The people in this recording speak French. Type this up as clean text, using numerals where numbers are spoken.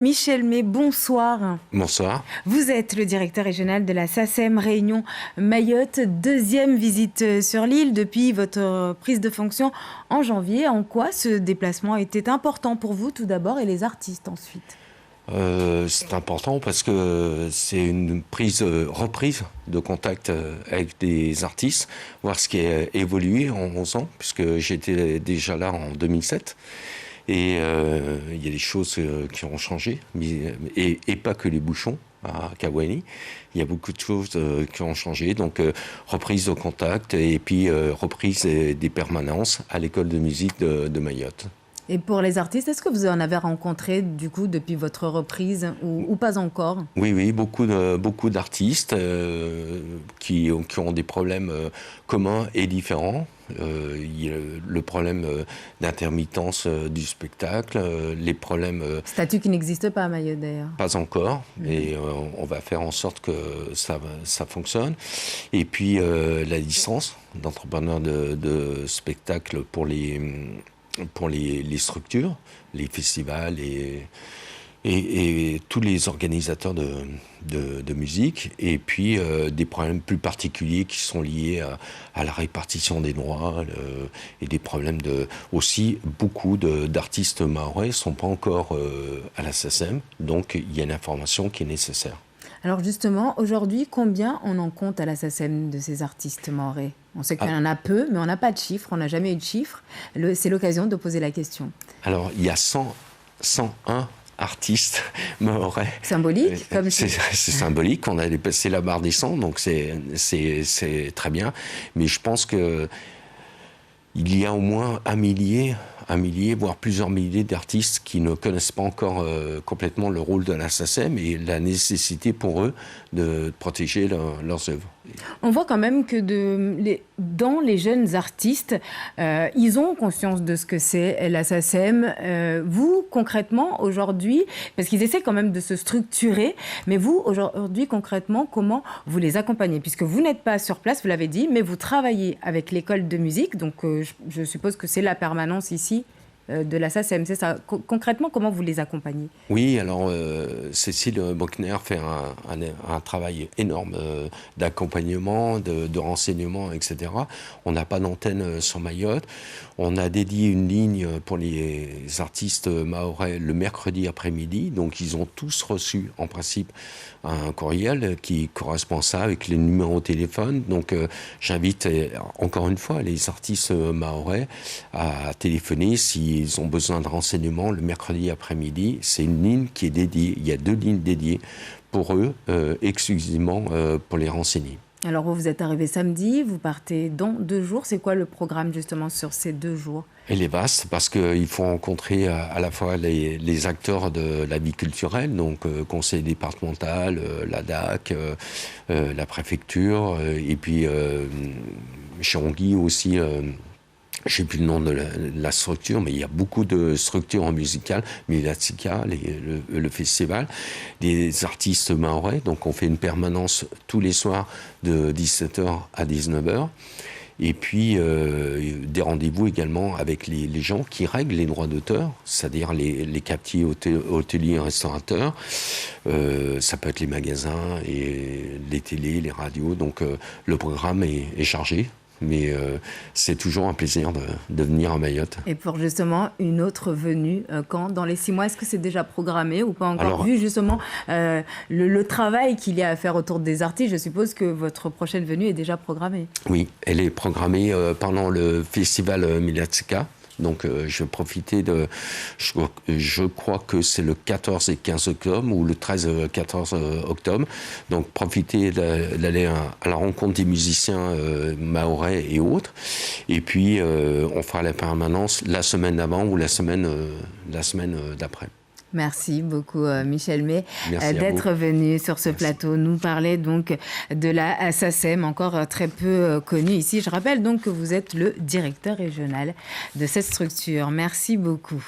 Michel May, bonsoir. Bonsoir. Vous êtes le directeur régional de la SACEM Réunion Mayotte. Deuxième visite sur l'île depuis votre prise de fonction en janvier. En quoi ce déplacement était important pour vous tout d'abord et les artistes ensuite? C'est important parce que c'est une reprise de contact avec des artistes, voir ce qui a évolué en 11 ans, puisque j'étais déjà là en 2007. Et il y a des choses qui ont changé, et pas que les bouchons à Kaouani. Il y a beaucoup de choses qui ont changé, donc reprise de contact et puis reprise des permanences à l'école de musique de Mayotte. Et pour les artistes, est-ce que vous en avez rencontré du coup depuis votre reprise ou pas encore? Oui, beaucoup d'artistes qui ont des problèmes communs et différents. Il y a le problème d'intermittence du spectacle, les problèmes... Statut qui n'existe pas à Mayotte d'ailleurs. Pas encore, mais on va faire en sorte que ça fonctionne. Et puis la licence d'entrepreneur de spectacle pour les structures, les festivals et tous les organisateurs de musique, et puis des problèmes plus particuliers qui sont liés à la répartition des droits et des problèmes aussi beaucoup d'artistes mahorais ne sont pas encore à la SACEM, donc il y a une information qui est nécessaire. Alors justement, aujourd'hui, combien on en compte à la SACEM de ces artistes mahorais? On sait qu'il y en a peu, mais on n'a pas de chiffres, on n'a jamais eu de chiffres. C'est l'occasion de poser la question. Alors, il y a 101 artistes mahorais. Symbolique comme c'est symbolique, on a dépassé la barre des 100, donc c'est très bien. Mais je pense qu'il y a au moins un millier, voire plusieurs milliers d'artistes qui ne connaissent pas encore complètement le rôle de la SACEM et la nécessité pour eux de protéger leurs œuvres. On voit quand même que dans les jeunes artistes, ils ont conscience de ce que c'est la SACEM. Vous, concrètement, aujourd'hui, parce qu'ils essaient quand même de se structurer, mais vous, aujourd'hui, concrètement, comment vous les accompagnez? Puisque vous n'êtes pas sur place, vous l'avez dit, mais vous travaillez avec l'école de musique, donc je suppose que c'est la permanence ici de la SACEM, c'est ça. Concrètement, comment vous les accompagnez? Oui, alors Cécile Bockner fait un travail énorme d'accompagnement, de renseignement, etc. On n'a pas d'antenne sur Mayotte. On a dédié une ligne pour les artistes mahorais le mercredi après-midi. Donc, ils ont tous reçu, en principe, un courriel qui correspond à ça avec les numéros de téléphone. Donc, j'invite encore une fois les artistes mahorais à téléphoner s'ils ont besoin de renseignements le mercredi après-midi. C'est une ligne qui est dédiée. Il y a 2 lignes dédiées pour eux, exclusivement pour les renseigner. Alors vous êtes arrivé samedi, vous partez dans 2 jours. C'est quoi le programme justement sur ces 2 jours? Elle est vaste parce qu'il faut rencontrer à la fois les acteurs de la vie culturelle, donc conseil départemental, la DAC, la préfecture, et puis chez Onguy aussi... je ne sais plus le nom de la structure, mais il y a beaucoup de structures en musical, Milatsika, le festival, des artistes mahorais. Donc on fait une permanence tous les soirs de 17h à 19h. Et puis des rendez-vous également avec les gens qui règlent les droits d'auteur, c'est-à-dire les captiers hôteliers et restaurateurs. Ça peut être les magasins, et les télés, les radios. Donc le programme est chargé. Mais c'est toujours un plaisir de venir à Mayotte. Et pour justement une autre venue, quand? Dans les 6 mois, est-ce que c'est déjà programmé ou pas encore? Alors, vu justement le travail qu'il y a à faire autour des artistes, je suppose que votre prochaine venue est déjà programmée. Oui, elle est programmée pendant le festival Milatsika. Donc je vais profiter je crois que c'est le 14 et 15 octobre ou le 13 et 14 octobre. Donc profiter d'aller à la rencontre des musiciens mahorais et autres. Et puis on fera la permanence la semaine d'avant ou la semaine d'après. Merci beaucoup Michel May d'être venu sur ce plateau nous parler donc de la SACEM, encore très peu connue ici. Je rappelle donc que vous êtes le directeur régional de cette structure. Merci beaucoup.